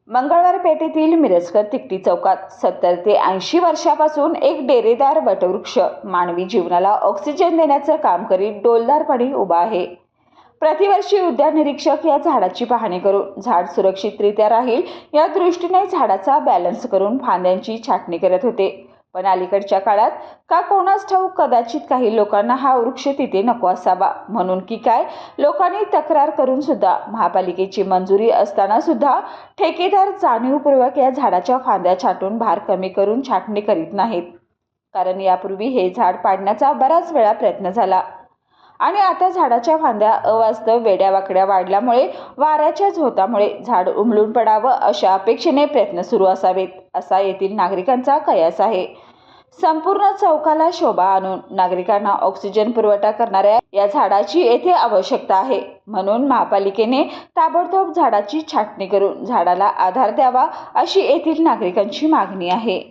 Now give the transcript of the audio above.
मंगळवार पेठेतील मिरजकर तिकटी चौकात 70 ते 80 वर्षापासून एक डेरेदार वटवृक्ष मानवी जीवनाला ऑक्सिजन देण्याचं काम करीत डौलदारपणे उभा आहे। प्रतिवर्षी उद्यान निरीक्षक या झाडाची पाहणी करून झाड सुरक्षितरित्या राहील या दृष्टीने झाडाचा बॅलन्स करून फांद्यांची छाटणी करत होते। पण अलीकडच्या काळात का कोणास ठाऊक कदाचित काही लोकांना हा वृक्ष तिथे नको असावा म्हणून की काय लोकांनी तक्रार करून सुद्धा महापालिकेची मंजुरी असताना सुद्धा ठेकेदार जाणीवपूर्वक या झाडाच्या फांद्या छाटून भार कमी करून छाटणी करीत नाहीत। कारण यापूर्वी हे झाड पाडण्याचा बराच वेळा प्रयत्न झाला आणि आता झाडाच्या फांद्या अवास्तव वेड्यावाकड्या वाढल्यामुळे वाऱ्याच्या झोतामुळे झाड उमलून पडावं अशा अपेक्षेने प्रयत्न सुरू असावेत असा येथील नागरिकांचा कयास आहे। संपूर्ण चौकाला शोभा आणून नागरिकांना ऑक्सिजन पुरवठा करणाऱ्या या झाडाची येथे आवश्यकता आहे। म्हणून महापालिकेने ताबडतोब झाडाची छाटणी करून झाडाला आधार द्यावा अशी येथील नागरिकांची मागणी आहे।